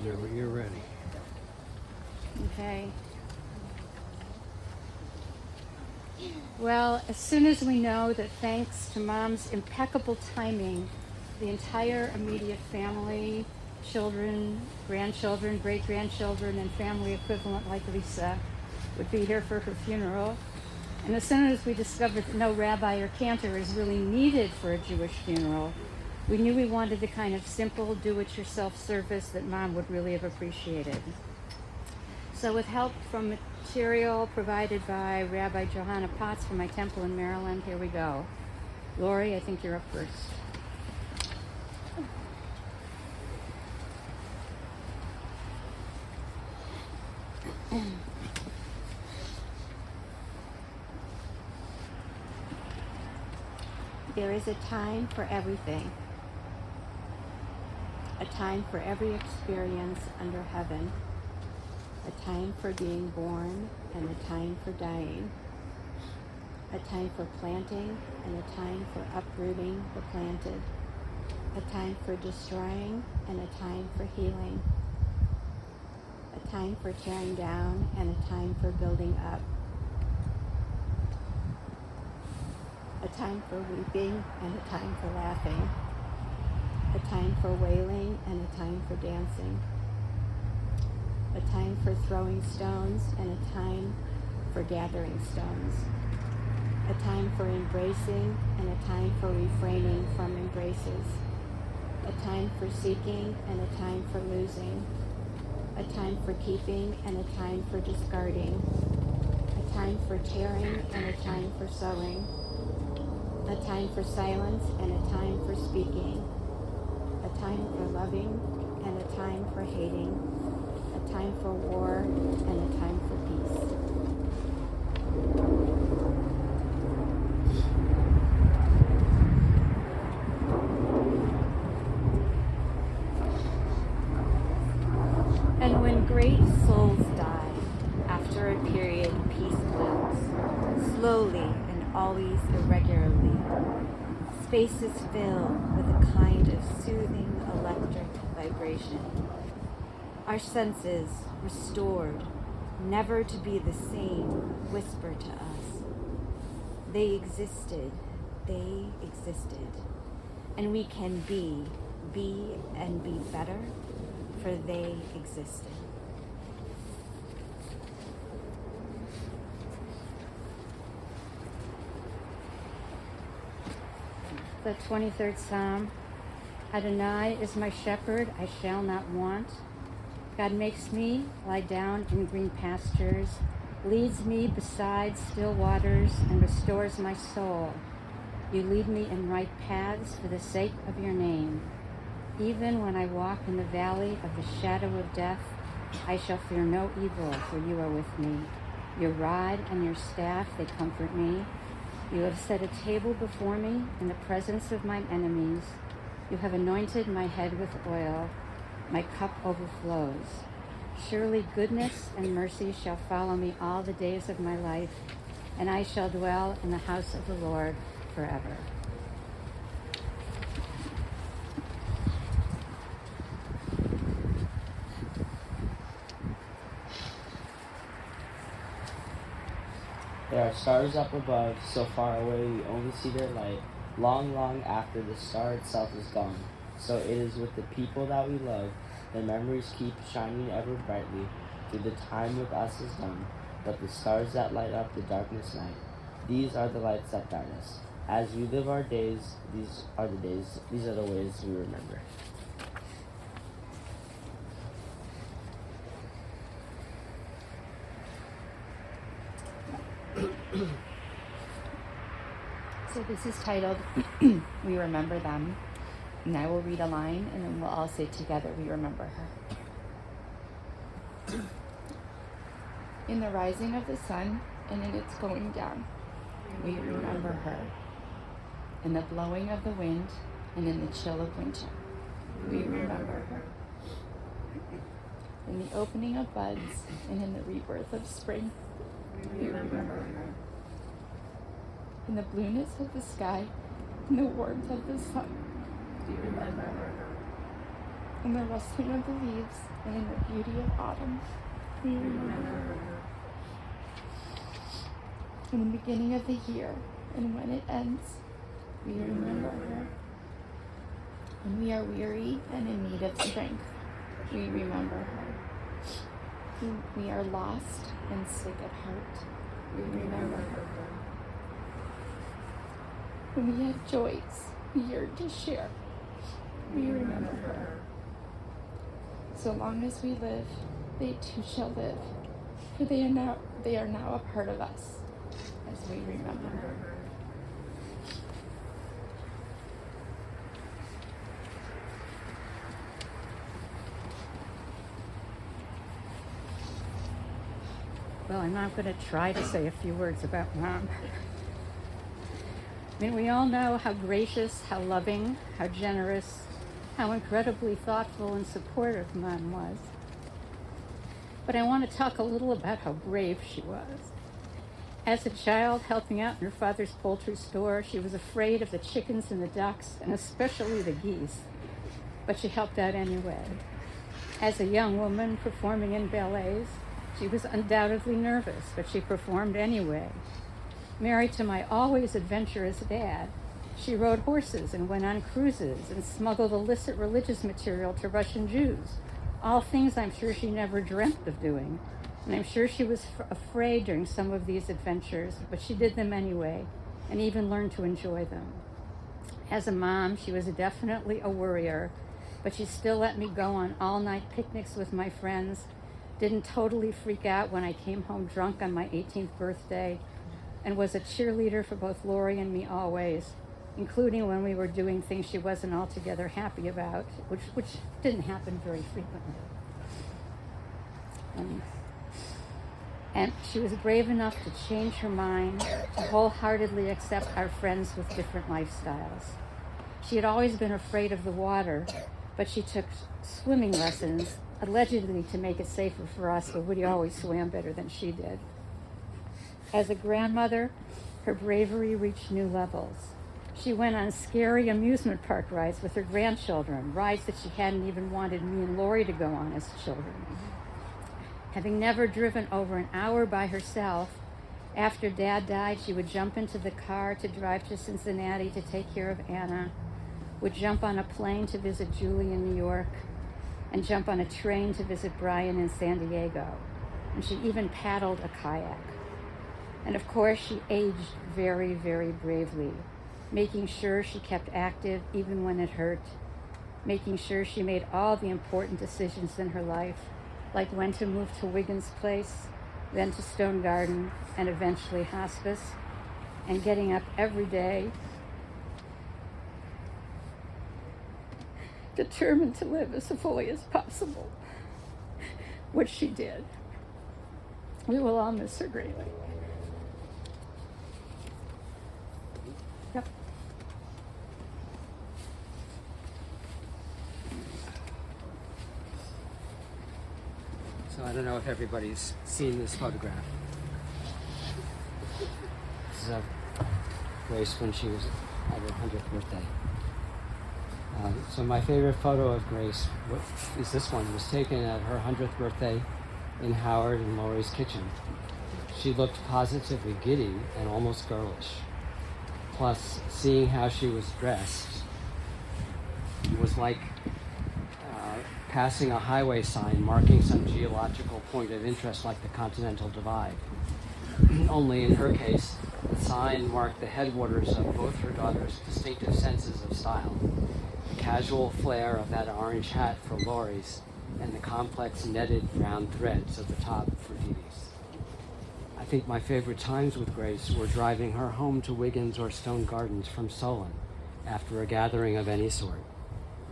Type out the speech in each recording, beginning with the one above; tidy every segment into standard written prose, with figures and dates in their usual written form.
Whenever you're ready. Okay. Well, as soon as we know that thanks to Mom's impeccable timing, the entire immediate family, children, grandchildren, great-grandchildren, and family equivalent like Lisa would be here for her funeral, and as soon as we discovered that no rabbi or cantor is really needed for a Jewish funeral, we knew we wanted the kind of simple, do-it-yourself service that Mom would really have appreciated. So with help from material provided by Rabbi Johanna Potts from my temple in Maryland, here we go. Lori, I think you're up first. There is a time for everything, a time for every experience under heaven, a time for being born and a time for dying, a time for planting and a time for uprooting the planted, a time for destroying and a time for healing, a time for tearing down and a time for building up, a time for weeping and a time for laughing, a time for wailing and a time for dancing, a time for throwing stones and a time for gathering stones, a time for embracing and a time for refraining from embraces, a time for seeking and a time for losing, a time for keeping and a time for discarding, a time for tearing and a time for sowing, a time for silence and a time for speaking, a time for loving and a time for hating, a time for war and a time for peace. And when great souls die, after a period, peace blooms, slowly and always irregularly. Space is filled with a kind of soothing electric vibration. Our senses restored, never to be the same, whisper to us. They existed, and we can be and be better, for they existed. The 23rd Psalm. Adonai is my shepherd, I shall not want. God makes me lie down in green pastures, leads me beside still waters, and restores my soul. You lead me in right paths for the sake of your name. Even when I walk in the valley of the shadow of death, I shall fear no evil, for you are with me. Your rod and your staff, they comfort me. You have set a table before me in the presence of mine enemies. You have anointed my head with oil. My cup overflows. Surely goodness and mercy shall follow me all the days of my life, and I shall dwell in the house of the Lord forever. There are stars up above, so far away we only see their light, long, long after the star itself is gone. So it is with the people that we love. The memories keep shining ever brightly, through the time with us is done. But the stars that light up the darkness night, these are the lights that guide us. As we live our days, these are the ways we remember. So this is titled, We Remember Them. And I will read a line, and then we'll all say together, we remember her. In the rising of the sun, and in its going down, we remember her. In the blowing of the wind, and in the chill of winter, we remember her. In the opening of buds, and in the rebirth of spring, we remember her. In the blueness of the sky, in the warmth of the sun, we remember her. in the rustling of the leaves and in the beauty of autumn. We remember her. In the beginning of the year and when it ends, we remember her. When we are weary and in need of strength, we remember her. When we are lost and sick at heart, we remember her. When we have joys we yearn to share, we remember her. So long as we live, they too shall live, for they are now a part of us as we remember her. Well, I'm not going to try to say a few words about Mom. I mean, we all know how gracious, how loving, how generous, how incredibly thoughtful and supportive Mom was. But I want to talk a little about how brave she was. As a child helping out in her father's poultry store, she was afraid of the chickens and the ducks, and especially the geese. But she helped out anyway. As a young woman performing in ballets, she was undoubtedly nervous, but she performed anyway. Married to my always adventurous dad, she rode horses and went on cruises and smuggled illicit religious material to Russian Jews, all things I'm sure she never dreamt of doing. And I'm sure she was afraid during some of these adventures, but she did them anyway, and even learned to enjoy them. As a mom, she was definitely a worrier, but she still let me go on all-night picnics with my friends, didn't totally freak out when I came home drunk on my 18th birthday, and was a cheerleader for both Lori and me always, including when we were doing things she wasn't altogether happy about, which didn't happen very frequently. And she was brave enough to change her mind, to wholeheartedly accept our friends with different lifestyles. She had always been afraid of the water, but she took swimming lessons, allegedly to make it safer for us, but we always swam better than she did. As a grandmother, her bravery reached new levels. She went on scary amusement park rides with her grandchildren, rides that she hadn't even wanted me and Lori to go on as children. Having never driven over an hour by herself, after Dad died, she would jump into the car to drive to Cincinnati to take care of Anna, would jump on a plane to visit Julie in New York, and jump on a train to visit Brian in San Diego. And she even paddled a kayak. And of course, she aged very, very bravely, making sure she kept active even when it hurt, making sure she made all the important decisions in her life, like when to move to Wiggins Place, then to Stone Garden, and eventually hospice, and getting up every day, determined to live as fully as possible, which she did. We will all miss her greatly. Yep. So I don't know if everybody's seen this photograph. This is of Grace when she was at her 100th birthday. So my favorite photo of Grace is this one. It was taken at her 100th birthday in Howard and Lori's kitchen. She looked positively giddy and almost girlish. Plus, seeing how she was dressed was like passing a highway sign marking some geological point of interest like the Continental Divide. Only in her case, the sign marked the headwaters of both her daughters' distinctive senses of style. The casual flair of that orange hat for Lori's and the complex netted brown threads at the top for Dee Dee's. I think my favorite times with Grace were driving her home to Wiggins or Stone Gardens from Solon after a gathering of any sort.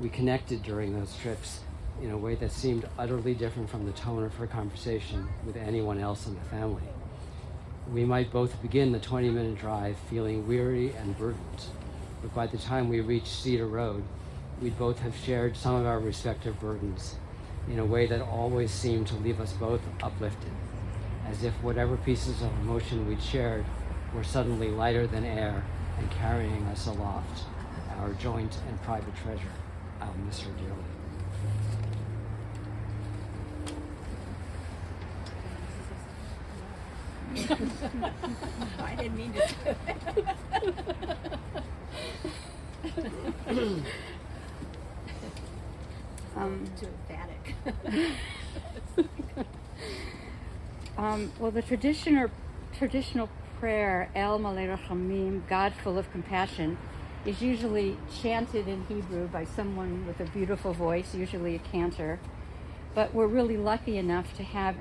We connected during those trips in a way that seemed utterly different from the tone of her conversation with anyone else in the family. We might both begin the 20-minute drive feeling weary and burdened, but by the time we reached Cedar Road, we'd both have shared some of our respective burdens in a way that always seemed to leave us both uplifted, as if whatever pieces of emotion we'd shared were suddenly lighter than air and carrying us aloft, our joint and private treasure. I'll miss her dearly. I didn't mean to. Too emphatic. Well, the traditional prayer, El Malei Rachamim, God full of compassion, is usually chanted in Hebrew by someone with a beautiful voice, usually a cantor. But we're really lucky enough to have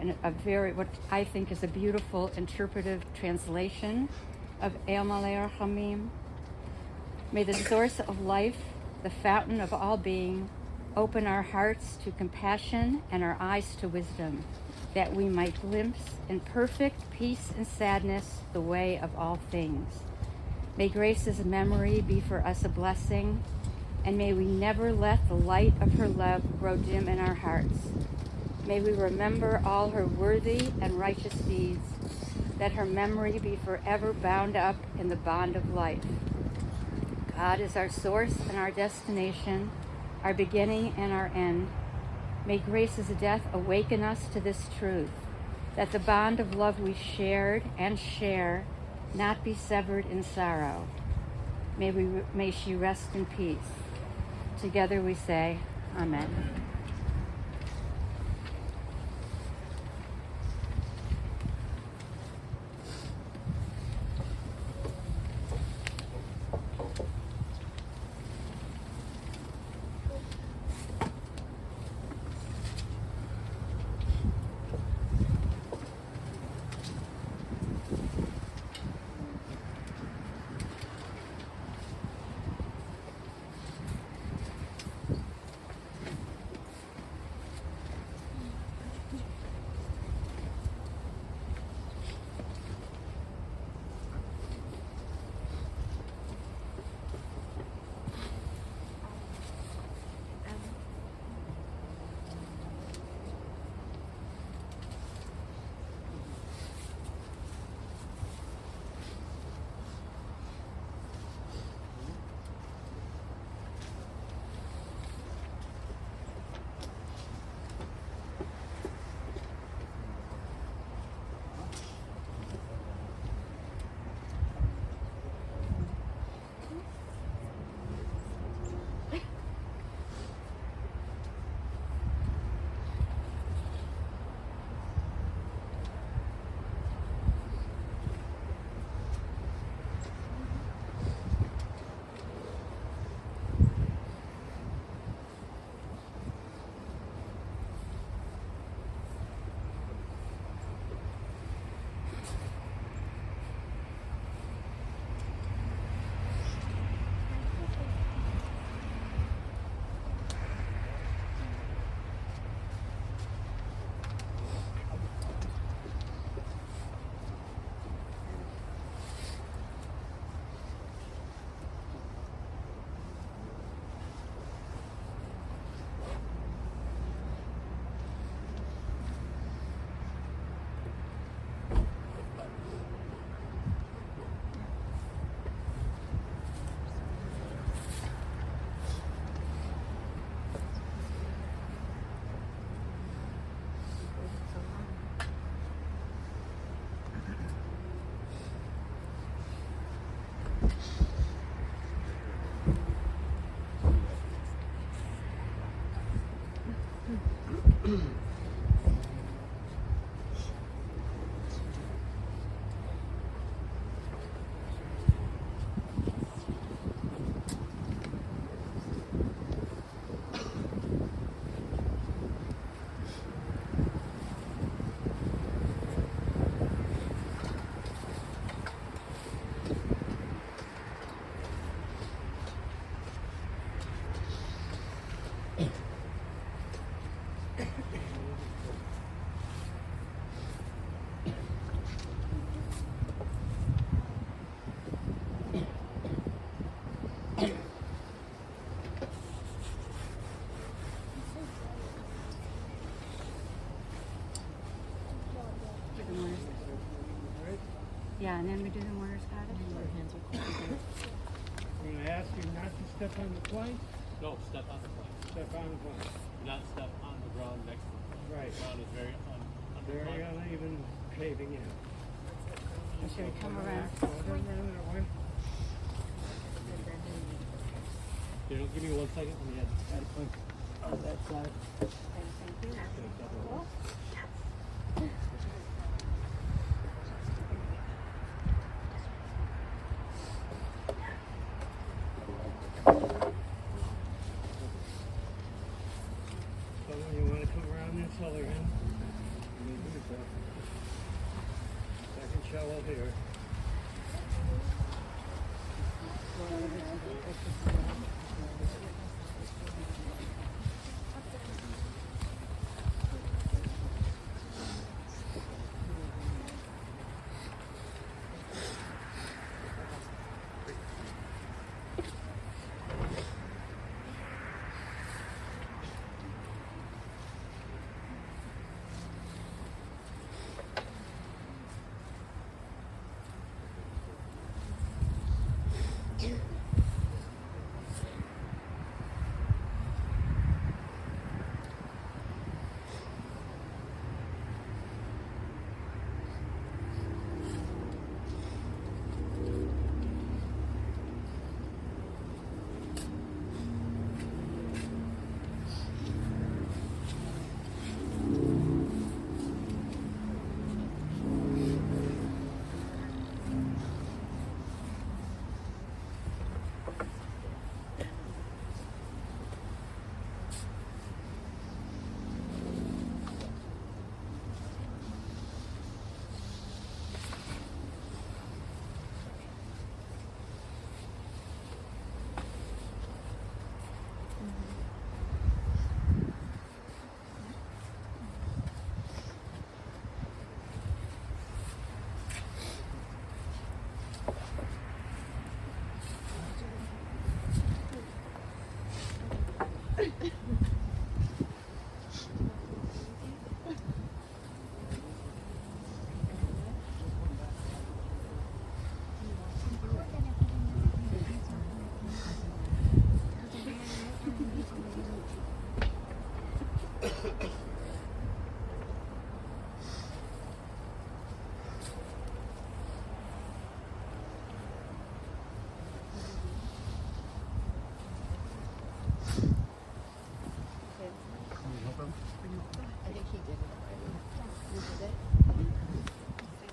what I think is a beautiful interpretive translation of El Malei Rachamim. May the source of life, the fountain of all being, open our hearts to compassion and our eyes to wisdom, that we might glimpse in perfect peace and sadness the way of all things. May Grace's memory be for us a blessing, and may we never let the light of her love grow dim in our hearts. May we remember all her worthy and righteous deeds, that her memory be forever bound up in the bond of life. God is our source and our destination, our beginning and our end. May Grace's death awaken us to this truth, that the bond of love we shared and share not be severed in sorrow. May she rest in peace. Together we say, Amen. Yeah, and then we do the mourner's cottage. I'm going to ask you not to step on the plank. No, step on the plank. Step on the plank. Do not step on the ground next to the plank. Right. The ground is very Very uneven paving in. should we come around? Give me 1 second. Let me add one. On that side. So you want to come around this other end? Second shovel here.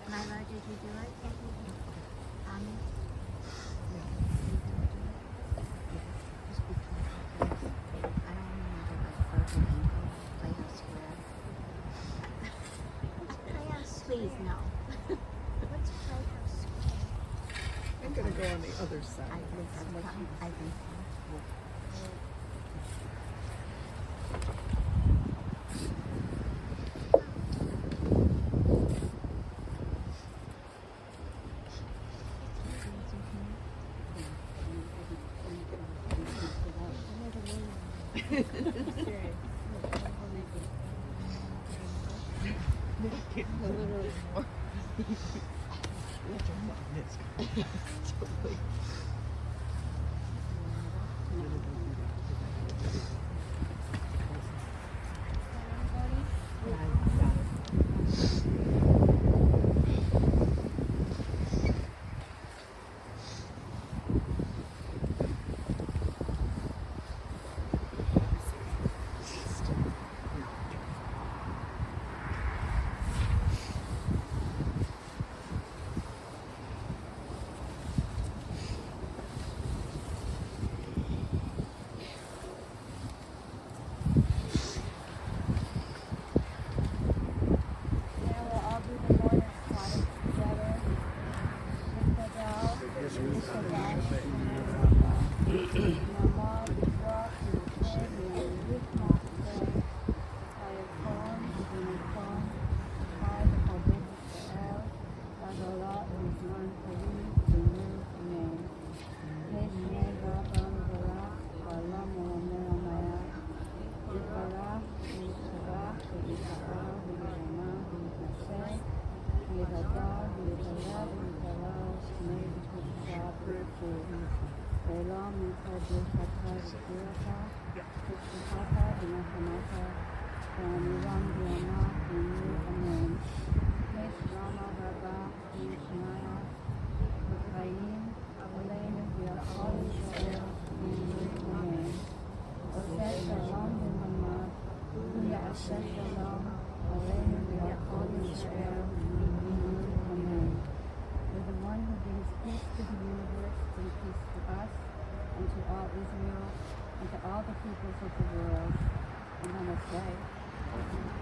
Myla, did you do it? I don't remember what Virgin Ankle Playhouse Square. What's Playhouse? Please, no. What's Playhouse Square? I'm gonna go on the other side. I think Rama Baba, Shalom, Aleinu, Kol Yisrael. Amen. May the one who brings peace to the universe bring peace to us and to all Israel and to all the peoples of the world. And on this day,